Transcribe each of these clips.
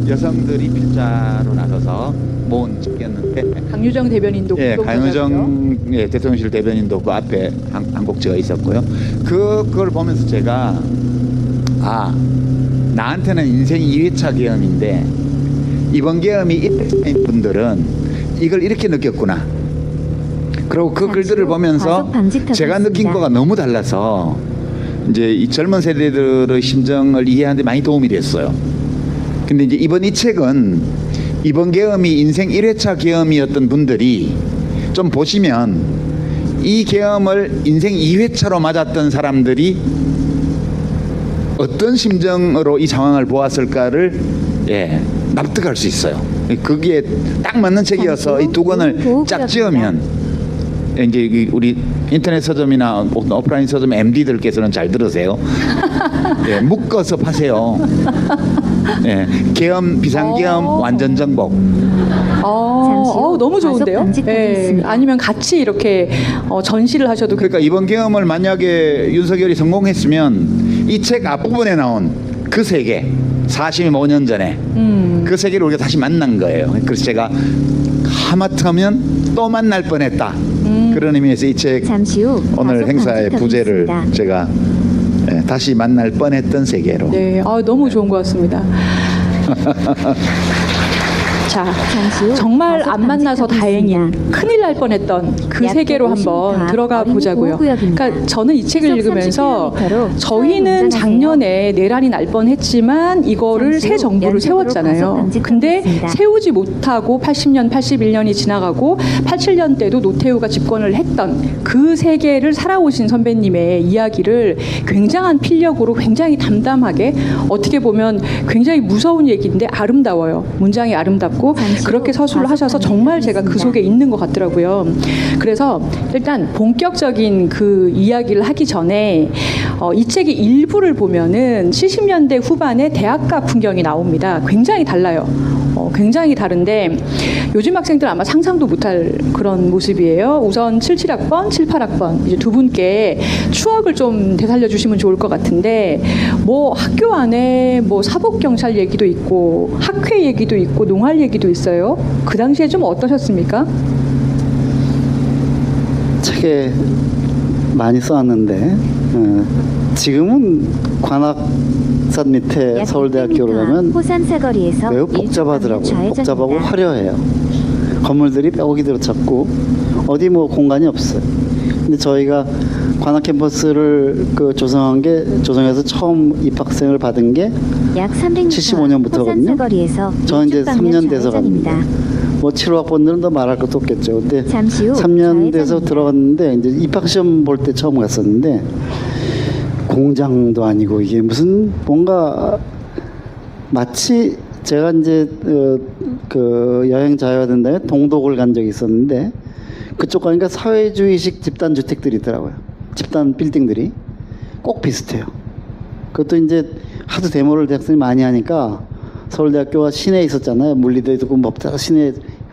여성들이 필자로 나서서 모은 집회였는데 강유정 대변인도 예, 강유정 예, 대통령실 대변인도 그 앞에 한 곡 지어 있었고요. 그걸 보면서 제가 나한테는 인생 2회차 계엄인데 이번 계엄이 1회차인 분들은 이걸 이렇게 느꼈구나. 그리고 그 글들을 보면서 제가 느낀 거가 너무 달라서 이제 이 젊은 세대들의 심정을 이해하는 데 많이 도움이 됐어요. 근데 이제 이번 이 책은 이번 계엄이 인생 1회차 계엄이었던 분들이 좀 보시면 이 계엄을 인생 2회차로 맞았던 사람들이 어떤 심정으로 이 상황을 보았을까를 납득할 수 있어요. 거기에 딱 맞는 책이어서 이 두 권을 짝 지으면 이제 우리 인터넷 서점이나 오프라인 서점 MD들께서는 잘 들으세요. 예, 묶어서 파세요. 예, 계엄 비상계엄 완전 정복. 너무 좋은데요. 예, 아니면 같이 이렇게 전시를 하셔도. 그러니까 이번 계엄을 만약에 윤석열이 성공했으면 이 책 앞부분에 나온 그 세계 45년 전에 그 세계를 우리가 다시 만난 거예요. 그래서 제가 하마터면 또 만날 뻔했다. 그런 의미에서 이 책 오늘 행사의 부제를 제가 다시 만날 뻔했던 세계로. 네, 너무 좋은 것 같습니다. 자, 정말 안 만나서 다행인 큰일 날 뻔했던 그 세계로 한번 들어가 보자고요. 그러니까 저는 이 책을 읽으면서 저희는 작년에 내란이 날 뻔했지만 이거를 새 정부를 세웠잖아요. 근데 세우지 못하고 80년, 81년이 지나가고 87년 때도 노태우가 집권을 했던 그 세계를 살아오신 선배님의 이야기를 굉장한 필력으로 굉장히 담담하게, 어떻게 보면 굉장히 무서운 얘기인데 아름다워요. 문장이 아름답고 그렇게 서술을 하셔서 정말 제가 그 속에 있는 것 같더라고요. 그래서 일단 본격적인 그 이야기를 하기 전에 이 책의 일부를 보면은 70년대 후반에 대학가 풍경이 나옵니다. 굉장히 달라요. 굉장히 다른데 요즘 학생들 아마 상상도 못할 그런 모습이에요. 우선 77학번, 78학번 이제 두 분께 추억을 좀 되살려 주시면 좋을 것 같은데, 뭐 학교 안에 뭐 사법경찰 얘기도 있고 학회 얘기도 있고 농활 얘기도 있어요. 그 당시에 좀 어떠셨습니까? 책에 많이 써왔는데 지금은 관악산 밑에 서울대학교로 가면 매우 복잡하더라고요. 복잡하고 화려해요. 건물들이 뼈고기 들어찼고 어디 뭐 공간이 없어요. 근데 저희가 관악 캠퍼스를 조성한 게, 조성해서 처음 입학생을 받은 게 약 75년부터거든요. 저는 이제 3년 돼서 갑니다. 뭐 7호학번들은 더 말할 것도 없겠죠. 근데 3년 돼서 들어갔는데 이제 입학시험 볼 때 처음 갔었는데 공장도 아니고 이게 무슨 뭔가 마치 제가 이제 그 여행 자유화 된 다음에 동독을 간 적이 있었는데 그쪽 가니까 사회주의식 집단 주택들이 있더라고요. 집단 빌딩들이 꼭 비슷해요. 그것도 이제 하도 데모를 대학생이 많이 하니까 서울대학교가 시내에 있었잖아요. 물리대도 있고 법대가 시내에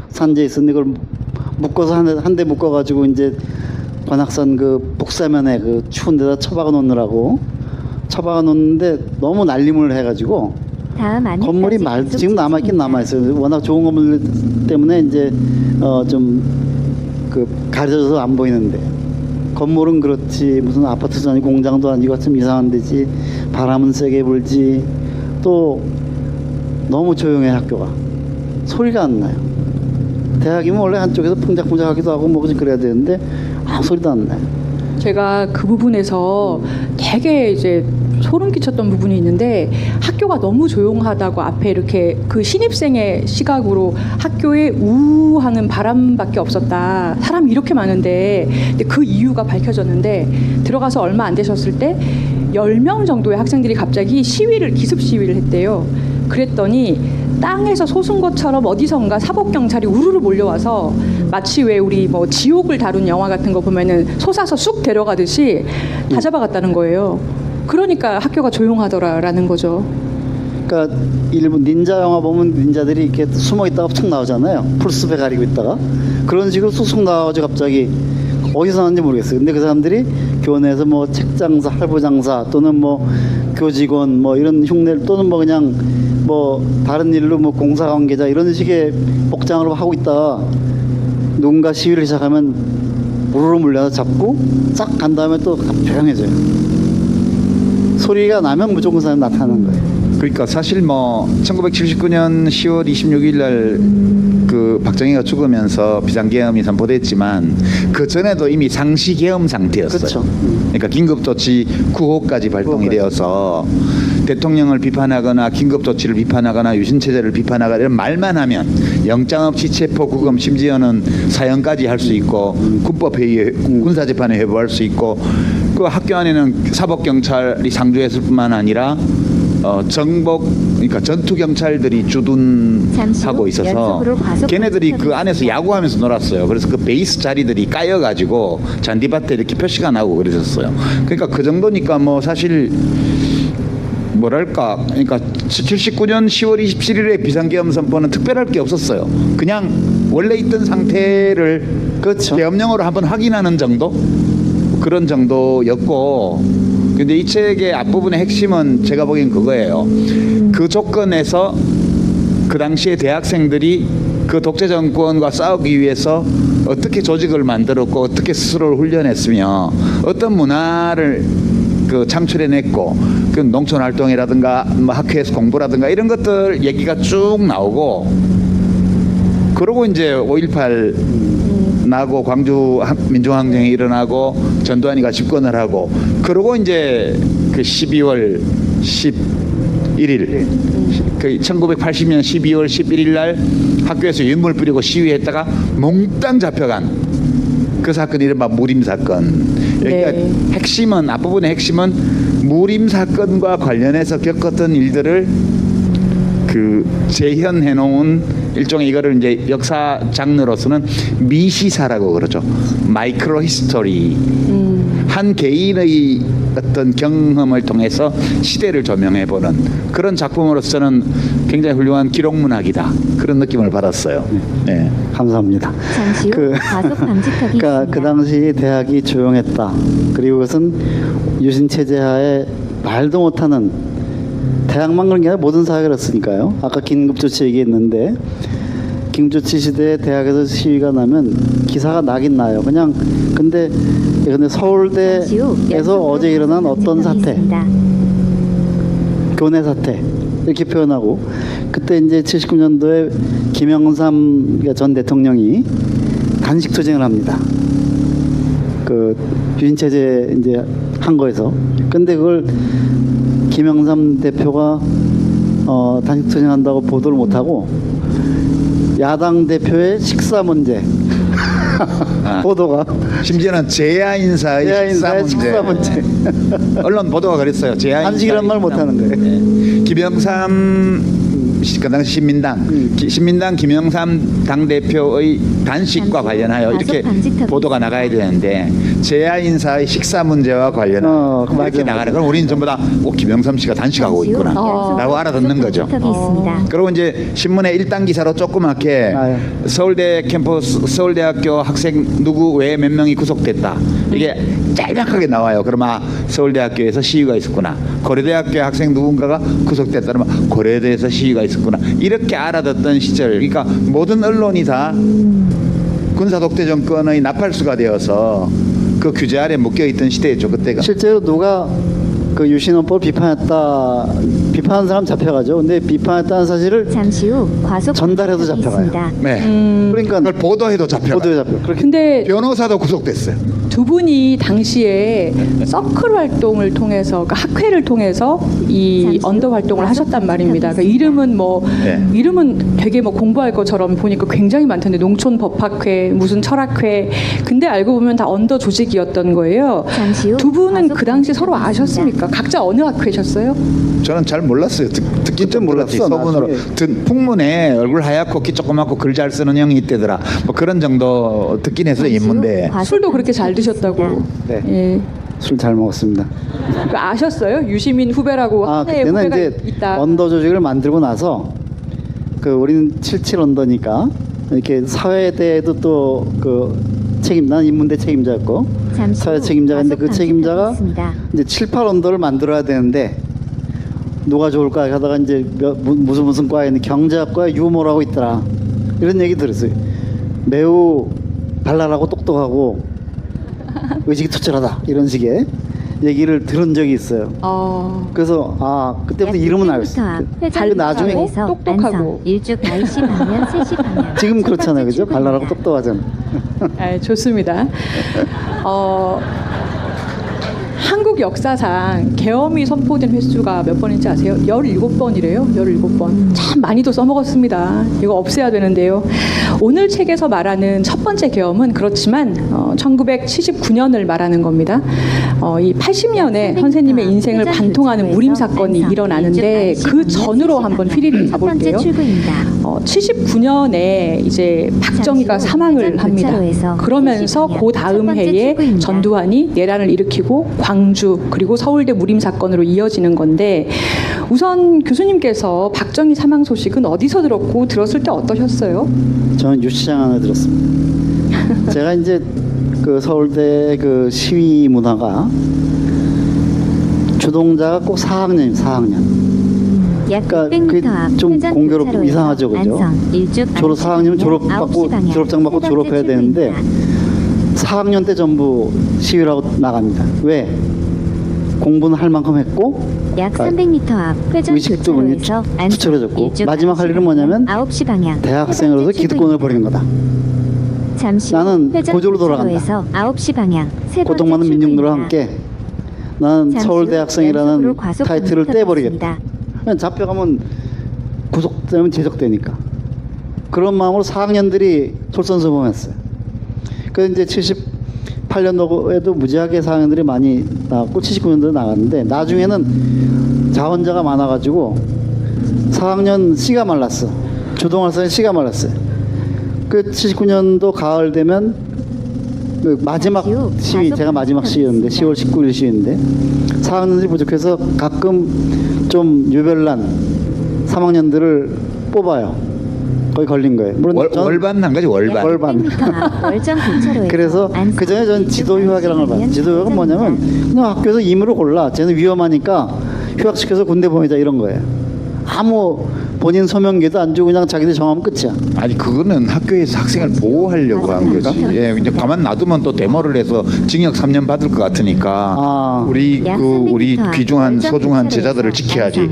산지에 있었는데 그걸 묶어서 한 대 묶어가지고 이제 관악산 그 북사면에 그 추운 데다 처박아 놓느라고 처박아 놓는데 너무 날림을 해가지고 건물이 지금 남아있긴 남아있어요. 워낙 좋은 건물 때문에 이제 좀 그 가려져서 안 보이는데, 건물은 그렇지 무슨 아파트도 아니고 공장도 아니고 좀 이상한 데지, 바람은 세게 불지, 또 너무 조용해. 학교가 소리가 안 나요. 대학이면 원래 한쪽에서 풍작풍작하기도 하고 뭐 그래야 되는데 소리도 안 나요. 제가 그 부분에서 되게 이제 소름 끼쳤던 부분이 있는데, 학교가 너무 조용하다고 앞에 이렇게 그 신입생의 시각으로 학교에 우하는 바람밖에 없었다. 사람이 이렇게 많은데, 근데 그 이유가 밝혀졌는데, 들어가서 얼마 안 되셨을 때 10명 정도의 학생들이 갑자기 기습 시위를 했대요. 그랬더니 땅에서 솟은 것처럼 어디선가 사법경찰이 우르르 몰려와서 마치 왜 우리 뭐 지옥을 다룬 영화 같은 거 보면은 솟아서 쑥 데려가듯이 다 잡아갔다는 거예요. 그러니까 학교가 조용하더라라는 거죠. 그러니까 일본 닌자 영화 보면 닌자들이 이렇게 숨어 있다가 툭 나오잖아요. 풀숲에 가리고 있다가 그런 식으로 쑥쑥 나와가지고 갑자기 어디서 나왔는지 모르겠어요. 근데 그 사람들이 교내에서 뭐 책장사, 할부장사 또는 뭐 학교 직원 뭐 이런 흉내를 또는 뭐 그냥 뭐 다른 일로 뭐 공사 관계자 이런 식의 복장으로 하고 있다. 누군가 시위를 시작하면 우르르 물려서 잡고 싹 간 다음에 또 조용해져요. 소리가 나면 무조건 사람 나타나는 거예요. 그러니까 사실 뭐 1979년 10월 26일 날 그 박정희가 죽으면서 비상계엄이 선포됐지만 그 전에도 이미 상시계엄 상태였어요. 그렇죠. 그러니까 긴급조치 9호까지 발동이 9호까지. 되어서 대통령을 비판하거나 긴급조치를 비판하거나 유신체제를 비판하거나 이런 말만 하면 영장 없이 체포, 구금, 심지어는 사형까지 할 수 있고 군법회의, 군사재판에 회부할 수 있고 그 학교 안에는 사법경찰이 상주했을 뿐만 아니라 정복, 그러니까 전투 경찰들이 주둔하고 있어서 걔네들이 그 안에서 야구하면서 놀았어요. 그래서 그 베이스 자리들이 까여가지고 잔디밭에 이렇게 표시가 나고 그랬었어요. 그러니까 그 정도니까 뭐 사실 뭐랄까, 그러니까 79년 10월 27일에 비상계엄 선포는 특별할 게 없었어요. 그냥 원래 있던 상태를 그렇죠. 계엄령으로 한번 확인하는 정도, 그런 정도였고. 근데 이 책의 앞부분의 핵심은 제가 보기엔 그거예요. 그 조건에서 그 당시에 대학생들이 그 독재 정권과 싸우기 위해서 어떻게 조직을 만들었고 어떻게 스스로를 훈련했으며 어떤 문화를 그 창출해냈고 그 농촌 활동이라든가 뭐 학교에서 공부라든가 이런 것들 얘기가 쭉 나오고, 그러고 이제 5.18 나고 광주 민중항쟁이 일어나고 전두환이가 집권을 하고, 그러고 이제 그 12월 11일 그 1980년 12월 11일 날 학교에서 유물 뿌리고 시위했다가 몽땅 잡혀간 그 사건이 이른바 무림 사건. 여기가 네. 핵심은, 앞부분의 핵심은 무림 사건과 관련해서 겪었던 일들을 그 재현해 놓은 일종의, 이거를 이제 역사 장르로서는 미시사라고 그러죠. 마이크로 히스토리. 한 개인의 어떤 경험을 통해서 시대를 조명해보는 그런 작품으로서 저는 굉장히 훌륭한 기록문학이다, 그런 느낌을 받았어요. 네. 감사합니다. 잠시 후 그- 과속 방지턱이 그러니까 있습니다. 그 당시 대학이 조용했다. 그리고 그것은 유신 체제하에 말도 못하는, 대학만 그런 게 아니라 모든 사회가 그렇으니까요. 아까 긴급조치 얘기했는데 긴급조치 시대에 대학에서 시위가 나면 기사가 나긴 나요. 그냥 근데 잠시 후 서울대에서 연속으로 어제 일어난 과속 어떤 방지턱이 사태, 있습니다. 교내 사태 이렇게 표현하고, 그때 이제 79년도에 김영삼 전 대통령이 단식 투쟁을 합니다. 그 유신 체제 이제 한 거에서. 근데 그걸 김영삼 대표가 단식 투쟁한다고 보도를 못 하고 야당 대표의 식사 문제 보도가 심지어는 제야 인사의 대야인사의 식사 문제 언론 보도가 그랬어요. 제야 단식이란 말 못하는 거예요. 네. 김영삼 그 당시 신민당 김영삼 당 대표의 단식과 관련하여 이렇게 보도가 나가야 되는데 제야 인사의 식사 문제와 관련하여 이렇게 맞아. 나가는 건 우리는 전부 다 김영삼 씨가 단식하고 잠시 후 있구나라고 연속으로 알아듣는 과속 거죠. 방지턱이 있습니다. 그리고 이제 신문에 1단 기사로 조그맣게 아유. 서울대 캠퍼스, 서울대학교 학생 누구 외에 몇 명이 구속됐다, 이게 짤막하게 나와요. 그러면 서울대학교에서 시위가 있었구나, 고려대학교 학생 누군가가 구속됐다 그러면 고려대에서 시위가 있었구나, 이렇게 알아듣던 시절. 그러니까 모든 언론이 다 군사독재 정권의 나팔수가 되어서 그 규제 아래 묶여있던 시대였죠, 그때가. 실제로 누가 그 유신헌법을 비판한 사람 잡혀가죠. 근데 비판했다는 사실을 잠시 후 과속 전달해도 방지턱이 잡혀가요. 있습니다. 네. 그러니까 그걸 보도해도 잡혀가. 보도에 잡혀. 그렇게 근데 변호사도 구속됐어요. 두 분이 당시에 서클 활동을 통해서, 그러니까 학회를 통해서 이 잠시 후 언더 활동을 하셨단 말입니다. 그러니까 이름은 뭐 네. 이름은 되게 뭐 공부할 것처럼 보니까 굉장히 많던데, 농촌 법학회, 무슨 철학회. 근데 알고 보면 다 언더 조직이었던 거예요. 잠시 후 두 분은 과속 그 당시 서로 방지턱이 아셨습니까? 각자 어느 학회셨어요? 저는 잘 몰랐어요. 듣긴 좀 몰랐지. 몰랐어, 소문으로. 나중에. 풍문에 얼굴 하얗고 키 조그맣고 글 잘 쓰는 형이 있대더라. 뭐 그런 정도 듣긴 했어요, 잠시 후 인문대. 과속 술도 그렇게 잘 드셨다고. 네. 예. 술 잘 먹었습니다. 그 아셨어요? 유시민 후배라고 한해의 그때는 후배가 이제 있다. 언더 조직을 만들고 나서 그 우리는 77 언더니까 이렇게 사회대에도 또 그 난 인문대 책임자였고 잠시 후 사회 책임자가 있는데 그 과속 책임자가 방지턱이 있습니다. 이제 7, 8 언더를 만들어야 되는데 누가 좋을까 하다가 이제 무슨 과에 있는 경제학과에 유모라고 있더라. 이런 얘기 들었어요. 매우 발랄하고 똑똑하고 의식이 투철하다 이런 식의 얘기를 들은 적이 있어요. 그래서 그때부터 이름은 알았어요. 그 나중에 똑똑하고 일주 날씨 방면 3시 방면 지금 그렇잖아요, 그죠? 발랄하고 똑똑하잖아. 좋습니다. 한국 역사상 계엄이 선포된 횟수가 몇 번인지 아세요? 17번이래요. 17번. 참 많이도 써먹었습니다. 이거 없애야 되는데요. 오늘 책에서 말하는 첫 번째 계엄은 그렇지만 1979년을 말하는 겁니다. 이 80년에 선생님의 인생을 관통하는 무림 사건이 일어나는데 그 전으로 한번 휘리를 가볼게요. 79년에 이제 박정희가 사망을 합니다. 그러면서 그 다음 해에 전두환이 내란을 일으키고 광주 그리고 서울대 무림 사건으로 이어지는 건데 우선 교수님께서 박정희 사망 소식은 어디서 들었고 들었을 때 어떠셨어요? 저는 유치장 안에 들었습니다. 제가 이제 그 서울대 그 시위 문화가 주동자가 꼭 4학년이에요. 4학년. 그러니까 그게 좀 공교롭고 이상하죠, 그죠? 4학년이면 졸업장 받고 졸업해야 되는데 4학년 때 전부 시위라고 나갑니다. 왜? 공부는 할 만큼 했고 약 300m 앞 회전 의식도 많이 교차로에서 투철해졌고 마지막 할 일은 뭐냐면 9시 방향 대학생으로서 기득권을 버리는 거다. 잠시 나는 고조로 돌아간다. 9시 방향 고통받는 민중들과 함께 나는 서울대학생이라는 타이틀을 떼버리겠다. 그냥 잡혀가면 구속되면 제적되니까. 그런 마음으로 4학년들이 솔선수범했어요. 그래서 이제 78년도에도 무지하게 4학년들이 많이 나왔고 79년도에 나갔는데 나중에는 자원자가 많아가지고 4학년 씨가 말랐어. 조동환 씨가 말랐어요. 그 79년도 가을 되면 그 마지막 시위, 제가 마지막 시위였는데 10월 19일 시위인데 4학년들이 부족해서 가끔 좀 유별난 3학년들을 뽑아요. 거기 걸린 거예요. 물론 월반 한 가지 월반. 그래서 그 전에 저는 지도휴학이라는 걸 봤어요. 지도휴학은 뭐냐면 그냥 학교에서 임의로 골라. 쟤는 위험하니까 휴학시켜서 군대 보내자 이런 거예요. 아무 본인 소명기도 안 주고 그냥 자기들 정하면 끝이야. 아니 그거는 학교에서 학생을 보호하려고 한 거지. 예, 이제 가만 놔두면 또 데모를 해서 징역 3년 받을 것 같으니까 우리 우리 귀중한 소중한 제자들을 지켜야지.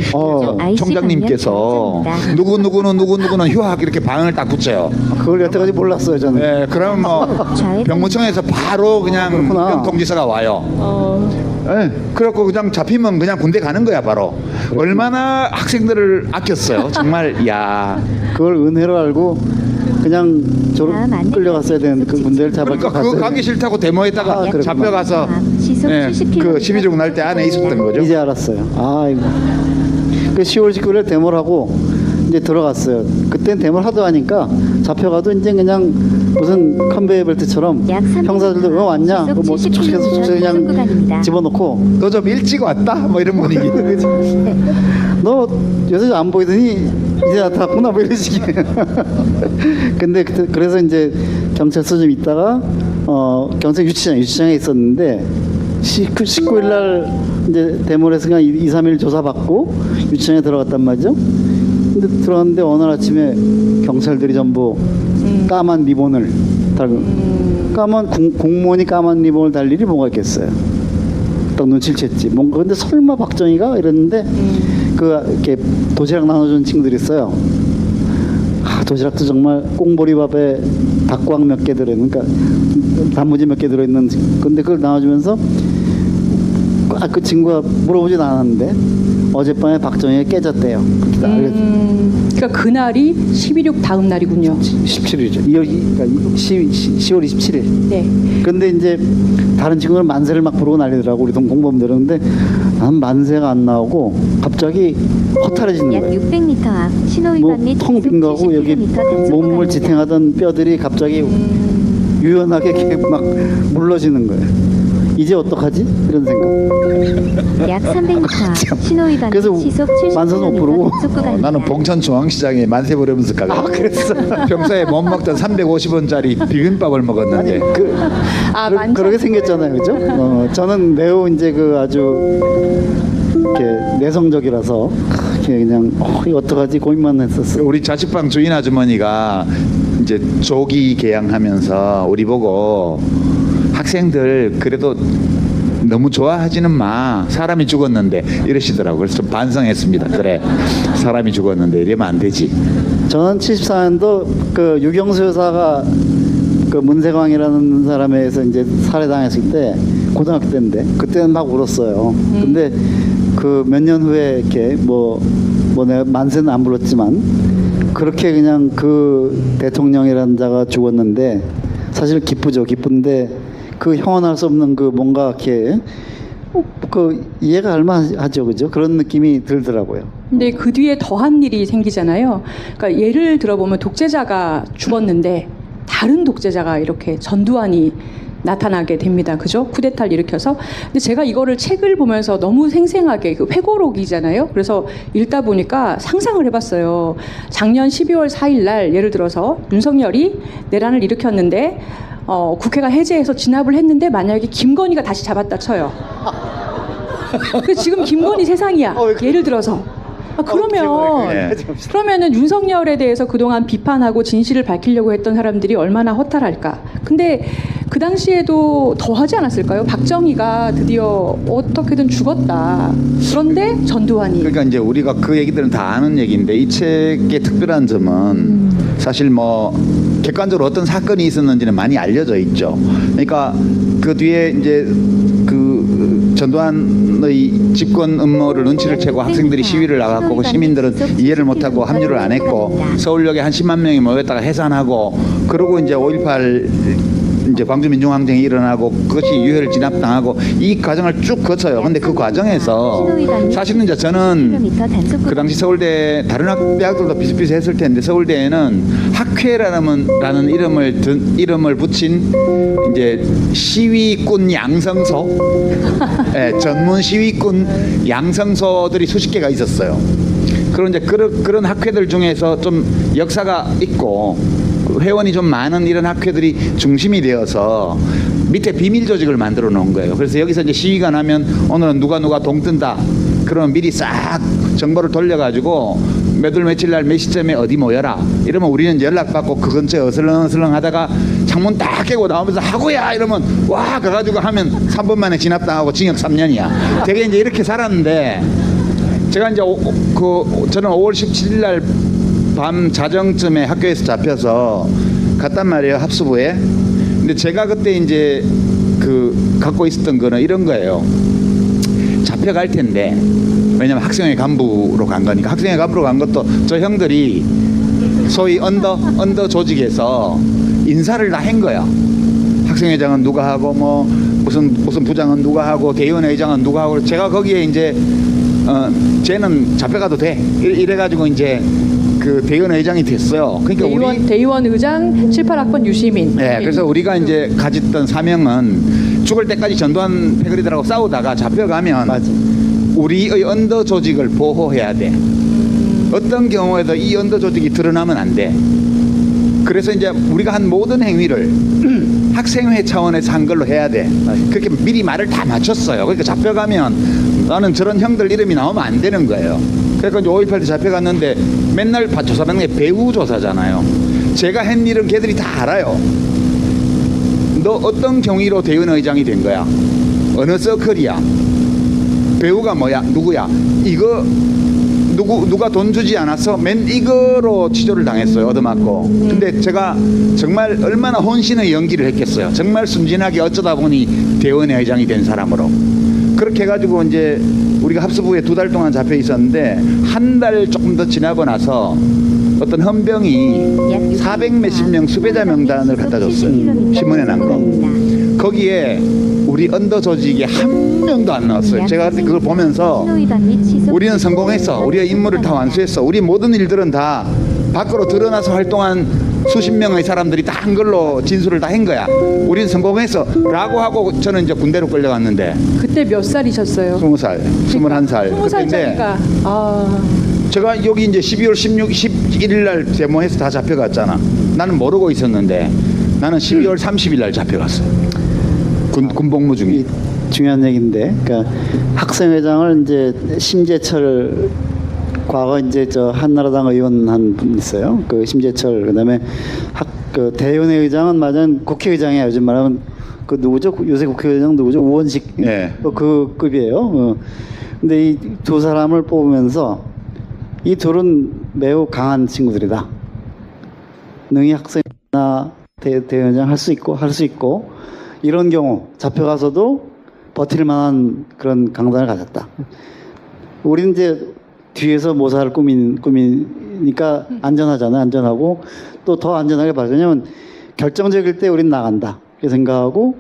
총장님께서 누구는 휴학 이렇게 방을 딱 붙여요. 그걸 여태까지 몰랐어요 저는. 예, 그러면 뭐 병무청에서 바로 그냥 통지서가 와요. 예, 그래갖고 그냥 잡히면 그냥 군대 가는 거야 바로. 얼마나 학생들을 아꼈어요. 정말 야. 그걸 은혜로 알고 그냥 끌려갔어야 되는데 그 군대를 그러니까 그거 가기 싫다고 데모했다가 잡혀가서 그 12종 날 때 안에 있었던 거죠. 이제 알았어요. 그 10월 19일에 데모를 하고 이제 들어갔어요. 그땐 데모를 하도 하니까 잡혀가도 이제 그냥 무슨 컨베이어 벨트처럼 형사들도 왜 왔냐? 뭐 계속 그냥 집어넣고 너 좀 일찍 왔다? 뭐 이런 분위기. 너 요새 안 보이더니 이제 나타났구나 뭐 이런 식이에요. 근데 그래서 이제 경찰서 좀 있다가 경찰 유치장에 있었는데 19일 날 이제 데모를 해서 그냥 2, 3일 조사받고 유치장에 들어갔단 말이죠. 근데 들어갔는데 어느 날 아침에 경찰들이 전부 까만 리본을 달고 까만 공무원이 까만 리본을 달 일이 뭐가 있겠어요. 딱 눈치를 챘지. 뭔가 근데 설마 박정희가 이랬는데 이렇게 도시락 나눠주는 친구들이 있어요. 도시락도 정말 꽁보리밥에 닭광 몇 개 들어있는, 그러니까 단무지 몇 개 들어있는. 근데 그걸 나눠주면서 그 친구가 물어보진 않았는데 어젯밤에 박정희가 깨졌대요. 그러니까 그날이 12.6 다음 날이군요. 17일이죠. 그러니까 10월 27일. 네. 근데 이제 다른 친구는 만세를 막 부르고 난리더라고. 우리 공범들은. 근데 난 만세가 안 나오고 갑자기 허탈해지는 약 거예요. 600m 앞 신호위반 및 텅 빈 거고 여기 몸을 지탱하던 뼈들이 갑자기 유연하게 이렇게 막 물러지는 거예요. 이제 어떡하지? 이런 생각. 약 300m 앞 신호위반 그래서 및 시속 만세는 못 부르고 70km 나는 봉천중앙시장에 만세 부르면서 가고. 그랬어. 평소에 못 먹던 350원짜리 비빔밥을 먹었는데. 그렇게 생겼잖아요, 그죠? 저는 매우 이제 그 아주 이렇게 내성적이라서 이렇게 그냥 이거 어떡하지 고민만 했었어요. 우리 자취방 주인 아주머니가 이제 조기 개항하면서 우리 보고 학생들 그래도 너무 좋아하지는 마. 사람이 죽었는데 이러시더라고요. 그래서 좀 반성했습니다. 그래, 사람이 죽었는데 이러면 안 되지. 저는 74년도 그 유경수 여사가 그 문세광이라는 사람에 의해서 이제 살해당했을 때 고등학교 때인데 그때는 막 울었어요. 근데 그 몇 년 후에 이렇게 뭐 내가 만세는 안 불렀지만 그렇게 그냥 그 대통령이라는 자가 죽었는데 사실 기쁘죠. 기쁜데 그 형언할 수 없는 그 뭔가 이렇게 그 이해가 할만하죠, 그죠? 그런 느낌이 들더라고요. 근데 그 뒤에 더한 일이 생기잖아요. 그러니까 예를 들어보면 독재자가 죽었는데 다른 독재자가 이렇게 전두환이 나타나게 됩니다. 그죠? 쿠데타를 일으켜서. 근데 제가 이거를 책을 보면서 너무 생생하게 그 회고록이잖아요. 그래서 읽다 보니까 상상을 해봤어요. 작년 12월 4일 날 예를 들어서 윤석열이 내란을 일으켰는데 국회가 해제해서 진압을 했는데 만약에 김건희가 다시 잡았다 쳐요. 그 지금 김건희 세상이야. 예를 들어서. 그러면은 윤석열에 대해서 그동안 비판하고 진실을 밝히려고 했던 사람들이 얼마나 허탈할까. 근데 그 당시에도 더 하지 않았을까요? 박정희가 드디어 어떻게든 죽었다. 그런데 전두환이. 그러니까 이제 우리가 그 얘기들은 다 아는 얘기인데 이 책의 특별한 점은 사실 뭐 객관적으로 어떤 사건이 있었는지는 많이 알려져 있죠. 그러니까 그 뒤에 이제 그 전두환의 집권 음모를 눈치를 채고 학생들이 시위를 나갔고 그 시민들은 이해를 못하고 합류를 안 했고 서울역에 한 10만 명이 모였다가 해산하고 그러고 이제 5.18 이제 광주민중항쟁이 일어나고 그것이 유혈 진압당하고 이 과정을 쭉 거쳐요. 근데 그 과정에서 사실은 이제 저는 그 당시 서울대 다른 대학들도 비슷비슷했을 텐데 서울대에는 학회라는 이름을 붙인 이제 시위꾼 양성소, 전문 시위꾼 양성소들이 수십 개가 있었어요. 그런 이제 그런 학회들 중에서 좀 역사가 있고 회원이 좀 많은 이런 학회들이 중심이 되어서 밑에 비밀 조직을 만들어 놓은 거예요. 그래서 여기서 이제 시위가 나면 오늘은 누가 동 뜬다. 그러면 미리 싹 정보를 돌려가지고 몇 월 며칠 날 몇 시점에 어디 모여라. 이러면 우리는 연락받고 그 근처에 어슬렁어슬렁 하다가 창문 딱 깨고 나오면서 하고야 이러면 와 가가지고 하면 3분 만에 진압당하고 징역 3년이야. 되게 이제 이렇게 살았는데 제가 이제 저는 5월 17일 날 밤 자정쯤에 학교에서 잡혀서 갔단 말이에요, 합수부에. 근데 제가 그때 이제 갖고 있었던 거는 이런 거예요. 잡혀갈 텐데, 왜냐면 학생회 간부로 간 거니까. 학생회 간부로 간 것도 저 형들이 소위 언더 조직에서 인사를 다 한 거야. 학생회장은 누가 하고 뭐 무슨 부장은 누가 하고 대의원회장은 누가 하고 제가 거기에 이제 쟤는 잡혀가도 돼 이래가지고 이제 그 대의원 의장이 됐어요. 그러니까 대의원 의장 7, 8학번 유시민. 네, 그래서 우리가 이제 가졌던 사명은 죽을 때까지 전두환 패거리들하고 싸우다가 잡혀가면 맞아. 우리의 언더 조직을 보호해야 돼. 어떤 경우에도 이 언더 조직이 드러나면 안 돼. 그래서 이제 우리가 한 모든 행위를 학생회 차원에서 한 걸로 해야 돼. 그렇게 미리 말을 다 맞췄어요. 그러니까 잡혀가면 나는 저런 형들 이름이 나오면 안 되는 거예요. 그러니까 이제 5.18 때 잡혀갔는데 맨날 조사받는 게 배우 조사잖아요. 제가 한 일은 걔들이 다 알아요. 너 어떤 경위로 대의원의장이 된 거야? 어느 서클이야? 배우가 뭐야? 누구야? 이거 누가 돈 주지 않아서 맨 이거로 치조를 당했어요. 얻어맞고. 근데 제가 정말 얼마나 혼신의 연기를 했겠어요. 정말 순진하게 어쩌다 보니 대의원의 의장이 된 사람으로. 그렇게 해가지고 이제 우리가 합수부에 2달 동안 잡혀 있었는데 한 달 조금 더 지나고 나서 어떤 헌병이 400 몇십 명 수배자 명단을 갖다 줬어요. 신문에 난 거. 거기에 우리 언더 조직에 한 명도 안 나왔어요. 제가 그때 그걸 보면서 우리는 성공했어. 우리가 임무를 다 완수했어. 우리 모든 일들은 다 밖으로 드러나서 활동한 수십 명의 사람들이 다 한 걸로 진술을 다 한 거야. 우리는 성공했어 라고 하고 저는 이제 군대로 끌려갔는데 그때 몇 살이셨어요? 20살, 21살. 20살짜리가 제가 여기 이제 12월 11일 날 데모해서 다 잡혀갔잖아. 나는 모르고 있었는데 나는 12월 30일 날 잡혀갔어요. 군복무 중에. 중요한 얘기인데, 그러니까 학생회장을 이제 심재철 과거 이제 저 한나라당 의원 한 분 있어요. 그 심재철 그다음에 그 대의원회 의장은 맞은 국회의장이에요. 요즘 말하면 그 누구죠? 요새 국회의장 누구죠? 우원식 네. 그 급이에요. 근데 이 두 사람을 뽑으면서 이 둘은 매우 강한 친구들이다. 능히 학생이나 대의원장 할 수 있고 이런 경우 잡혀가서도 버틸 만한 그런 강단을 가졌다. 우리는 이제 뒤에서 모사를 꾸미니까 안전하잖아요. 안전하고 또 더 안전하게 봐요. 왜냐면 결정적일 때 우린 나간다. 이렇게 생각하고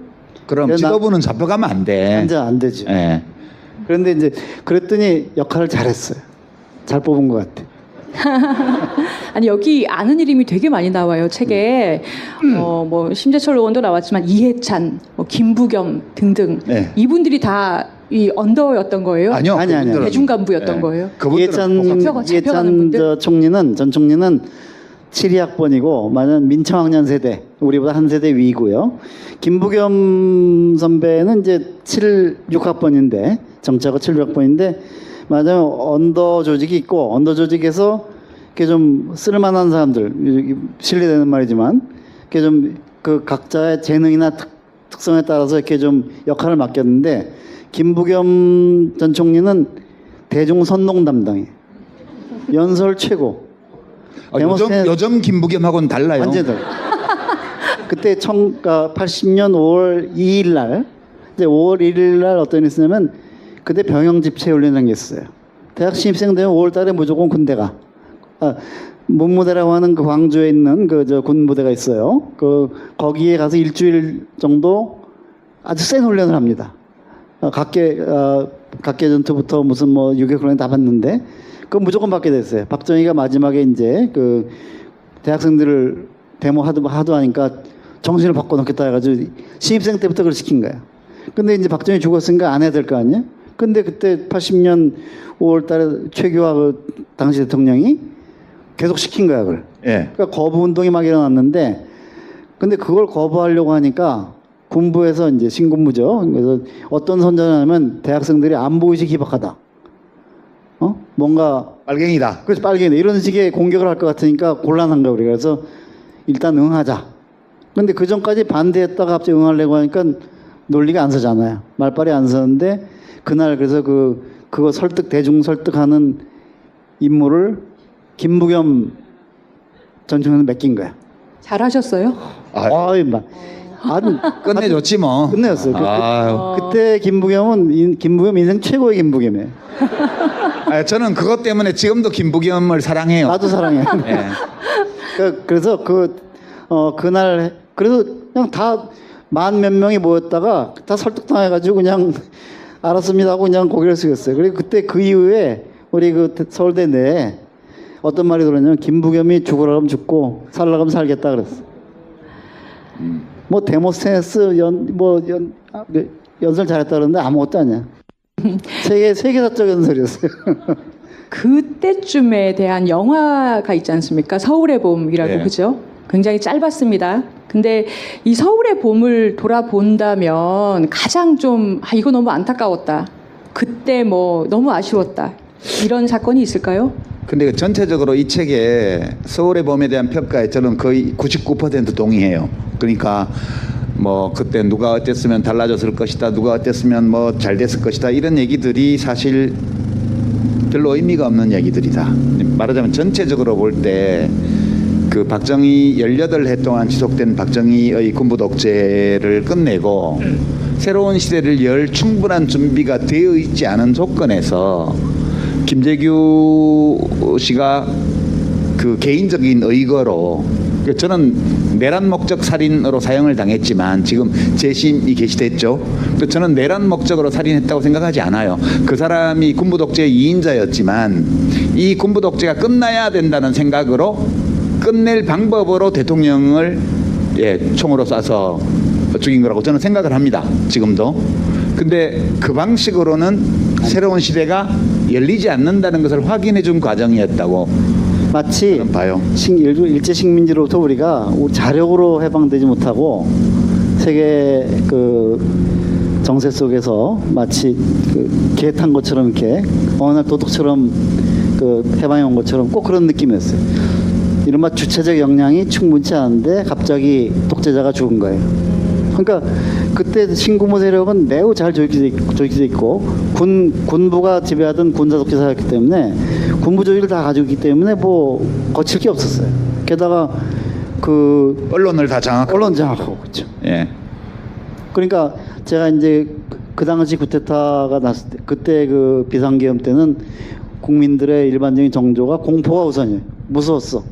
그럼 지도부는 잡혀가면 안 돼. 안 되죠. 예. 그런데 이제 그랬더니 역할을 잘했어요. 잘 뽑은 것 같아. 아니 여기 아는 이름이 되게 많이 나와요 책에. 뭐 심재철 의원도 나왔지만 이해찬, 뭐 김부겸 등등 네. 이분들이 다 이 언더였던 거예요? 아니요. 아니. 그분들은- 대중간부였던 예. 거예요? 그분들은 잡혀가는 이해찬 분들? 전 총리는 72학번이고 만약 민청학년 세대, 우리보다 한 세대 위고요. 김부겸 선배는 이제 76학번인데 정치하고 76학번인데 맞아요. 언더 조직이 있고 언더 조직에서 이렇게 좀 쓸만한 사람들, 실례되는 말이지만 이렇게 좀 그 각자의 재능이나 특성에 따라서 이렇게 좀 역할을 맡겼는데 김부겸 전 총리는 대중 선동 담당이에요. 연설 최고. 요즘 김부겸하고는 달라요. 완전 달라. 그때 80년 5월 2일 날, 이제 5월 1일 날 어떤 일이 있었냐면 그때 병영 집체 훈련이라는 게 있어요. 대학 신입생 되면 5월 달에 무조건 군대 가. 문무대라고 하는 그 광주에 있는 그 저 군부대가 있어요. 거기에 가서 일주일 정도 아주 센 훈련을 합니다. 각계 전투부터 무슨 뭐 유격 훈련 다 받는데 그건 무조건 받게 됐어요. 박정희가 마지막에 이제 그 대학생들을 데모 하도 하니까 정신을 바꿔놓겠다 해가지고 신입생 때부터 그걸 시킨 거야. 근데 이제 박정희 죽었으니까 안 해야 될 거 아니에요? 근데 그때 80년 5월 달에 최규하 그 당시 대통령이 계속 시킨 거야, 그걸. 예. 그러니까 거부 운동이 막 일어났는데 근데 그걸 거부하려고 하니까 군부에서 이제 신군부죠. 그래서 어떤 선전하냐면 대학생들이 안보의식 희박하다. 뭔가 빨갱이다. 그래서 빨갱이 이런 식의 공격을 할 것 같으니까 곤란한 거야 우리가. 그래서 일단 응하자. 근데 그 전까지 반대했다가 갑자기 응하려고 하니까 논리가 안 서잖아요. 말빨이 안 서는데 그날 그래서 그거 대중 설득하는 임무를 김부겸 전 총리는 맡긴 거야. 잘하셨어요? 아이 막 끝내줬지 뭐. 끝내줬어요. 아유. 그때 김부겸 인생 최고의 김부겸이에요. 저는 그것 때문에 지금도 김부겸을 사랑해요. 나도 사랑해. 예. 그래서 그날 그래서 그냥 다 만 몇 명이 모였다가 다 설득당해가지고 그냥 알았습니다 하고 그냥 고개를 숙였어요. 그리고 그때 그 이후에 우리 그 서울대 내에 어떤 말이 들었냐면 김부겸이 죽으라 하면 죽고 살라 하면 살겠다 그랬어. 뭐 데모스테네스 연설 잘했다 그러는데 아무것도 아니야. 세계사적 연설이었어요. 그때쯤에 대한 영화가 있지 않습니까? 서울의 봄이라고. 네. 그죠? 굉장히 짧았습니다. 근데 이 서울의 봄을 돌아본다면 가장 좀 이거 너무 안타까웠다. 그때 뭐 너무 아쉬웠다. 이런 사건이 있을까요? 근데 전체적으로 이 책에 서울의 봄에 대한 평가에 저는 거의 99% 동의해요. 그러니까 뭐 그때 누가 어땠으면 달라졌을 것이다, 누가 어땠으면 뭐 잘 됐을 것이다 이런 얘기들이 사실 별로 의미가 없는 얘기들이다. 말하자면 전체적으로 볼 때 그 박정희 18해 동안 지속된 박정희의 군부 독재를 끝내고 새로운 시대를 열 충분한 준비가 되어 있지 않은 조건에서 김재규 씨가 그 개인적인 의거로 저는 내란 목적 살인으로 사형을 당했지만 지금 재심이 개시됐죠. 저는 내란 목적으로 살인했다고 생각하지 않아요. 그 사람이 군부 독재의 2인자였지만 이 군부 독재가 끝나야 된다는 생각으로 끝낼 방법으로 대통령을 총으로 쏴서 죽인 거라고 저는 생각을 합니다. 지금도. 근데 그 방식으로는 새로운 시대가 열리지 않는다는 것을 확인해 준 과정이었다고 마치 저는 봐요. 일제 식민지로부터 우리가 자력으로 해방되지 못하고 세계 정세 속에서 마치 개 탄 것처럼 이렇게 어느 날 도둑처럼 해방해 온 것처럼 꼭 그런 느낌이었어요. 이른바 주체적 역량이 충분치 않은데 갑자기 독재자가 죽은 거예요. 그러니까 그때 신군부 세력은 매우 잘 조직돼 있고 군부가 지배하던 군사 독재 사였기 때문에 군부 조직을 다 가지고 있기 때문에 뭐 거칠 게 없었어요. 게다가 언론을 다 장악하고. 언론 장악하고 그렇죠. 예. 그러니까 제가 이제 그 당시 쿠데타가 났을 때 그때 그 비상계엄 때는 국민들의 일반적인 정조가 공포가 우선이에요. 무서웠어.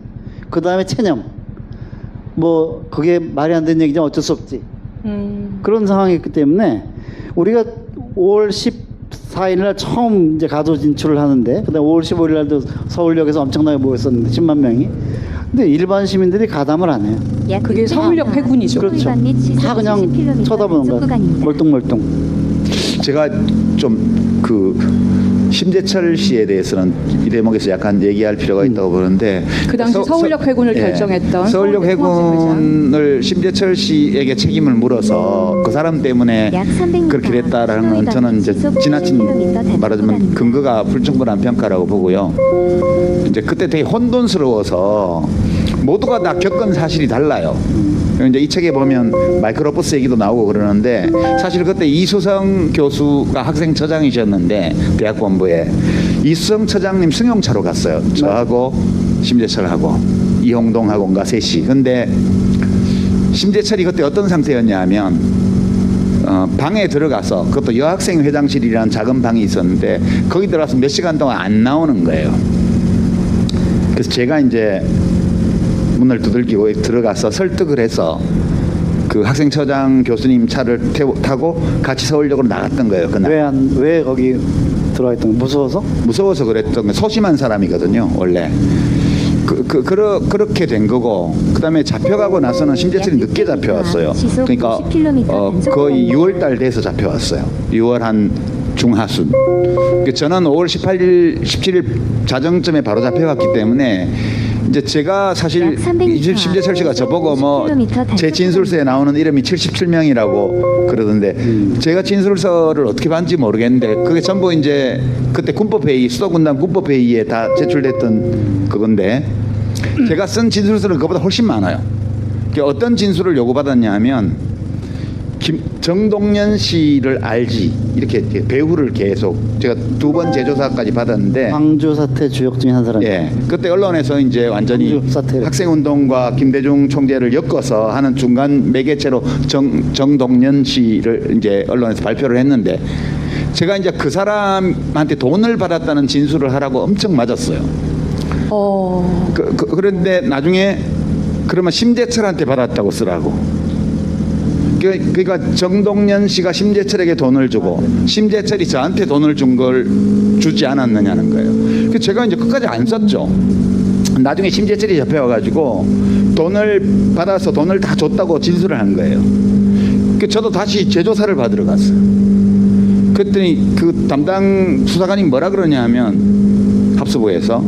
그 다음에 체념. 뭐 그게 말이 안 되는 얘기지만 어쩔 수 없지. 그런 상황이었기 때문에 우리가 5월 14일 날 처음 이제 가도 진출을 하는데 그다음 5월 15일 날도 서울역에서 엄청나게 모였었는데 10만 명이. 근데 일반 시민들이 가담을 안 해요. 그게 서울역 회군이죠. 그렇죠. 다 그냥 쳐다보는 거야. 멀뚱멀뚱. 제가 좀 심재철 씨에 대해서는 이 대목에서 약간 얘기할 필요가 있다고 보는데 그 당시 서울역 회군을 결정했던 서울역 서울대 회군을 심재철 씨에게 책임을 물어서 그 사람 때문에 약 300m 그렇게 됐다라는 건 저는 이제 지나친 말하자면 근거가 불충분한 평가라고 보고요. 이제 그때 되게 혼돈스러워서 모두가 다 겪은 사실이 달라요. 이제 이 책에 보면 마이크로버스 얘기도 나오고 그러는데 사실 그때 이수성 교수가 학생처장이셨는데 대학 본부에 이수성 처장님 승용차로 갔어요. 저하고 심재철하고 이홍동하고인가 셋이. 근데 심재철이 그때 어떤 상태였냐면 방에 들어가서 그것도 여학생 회장실이라는 작은 방이 있었는데 거기 들어가서 몇 시간 동안 안 나오는 거예요. 그래서 제가 이제 문을 두들기고 들어가서 설득을 해서 그 학생처장 교수님 차를 타고 같이 서울역으로 나갔던 거예요. 그날. 왜 거기 들어와 있던 거? 무서워서 그랬던 거. 소심한 사람이거든요, 원래. 그렇게 된 거고, 그다음에 잡혀가고 나서는 심재철이 늦게 잡혀왔어요. 그러니까 거의 6월달 돼서 잡혀왔어요. 6월 한 중하순. 저는 5월 18일, 17일 자정쯤에 바로 잡혀갔기 때문에 이제 제가 사실 심재철 씨가 저보고 뭐 제 진술서에 나오는 이름이 77명이라고 그러던데 제가 진술서를 어떻게 봤는지 모르겠는데 그게 전부 이제 그때 군법회의 수도군단 군법회의에 다 제출됐던 그건데 제가 쓴 진술서는 그보다 훨씬 많아요. 어떤 진술을 요구받았냐면 정동연 씨를 알지 이렇게 배후를 계속 제가 2번 재조사까지 받았는데 광주 사태 주역 중에 한 사람. 예, 그때 언론에서 이제 완전히 학생운동과 김대중 총재를 엮어서 하는 중간 매개체로 정동연 씨를 이제 언론에서 발표를 했는데 제가 이제 그 사람한테 돈을 받았다는 진술을 하라고 엄청 맞았어요. 그런데 나중에 그러면 심재철한테 받았다고 쓰라고. 그러니까 정동연 씨가 심재철에게 돈을 주고 심재철이 저한테 돈을 준 걸 주지 않았느냐는 거예요. 그래서 제가 이제 끝까지 안 썼죠. 나중에 심재철이 잡혀와가지고 돈을 받아서 돈을 다 줬다고 진술을 한 거예요. 그래서 저도 다시 재조사를 받으러 갔어요. 그랬더니 그 담당 수사관이 뭐라 그러냐면 합수부에서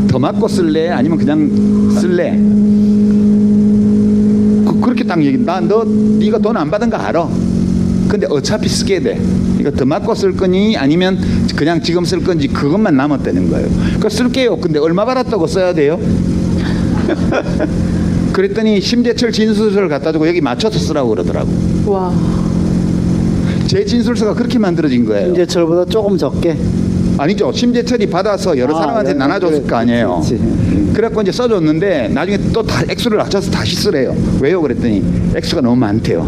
더 맞고 쓸래? 아니면 그냥 쓸래? 그렇게 딱 얘기. 네가 돈 안 받은 거 알아. 근데 어차피 쓰게 돼. 그러니까 더 맞고 쓸 거니 아니면 그냥 지금 쓸 건지 그것만 남았다는 거예요. 그러니까 쓸게요. 근데 얼마 받았다고 써야 돼요? 그랬더니 심재철 진술서를 갖다 주고 여기 맞춰서 쓰라고 그러더라고. 와. 제 진술서가 그렇게 만들어진 거예요. 심재철보다 조금 적게. 아니죠. 심재철이 받아서 여러 사람한테 나눠줬을 거 아니에요. 그래갖고 이제 써줬는데 나중에 또 다 액수를 낮춰서 다시 쓰래요. 왜요? 그랬더니 액수가 너무 많대요.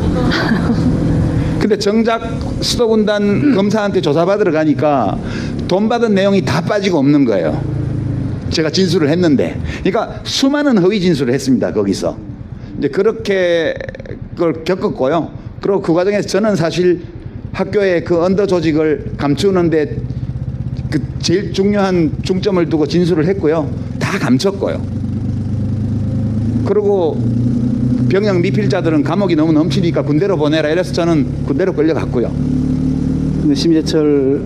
근데 정작 수도군단 검사한테 조사받으러 가니까 돈 받은 내용이 다 빠지고 없는 거예요. 제가 진술을 했는데. 그러니까 수많은 허위 진술을 했습니다. 거기서. 이제 그렇게 그걸 겪었고요. 그리고 그 과정에서 저는 사실 학교의 그 언더 조직을 감추는데 그 제일 중요한 중점을 두고 진술을 했고요. 다 감췄고요. 그리고 병영 미필자들은 감옥이 너무 넘치니까 군대로 보내라 이래서 저는 군대로 끌려갔고요. 근데 심재철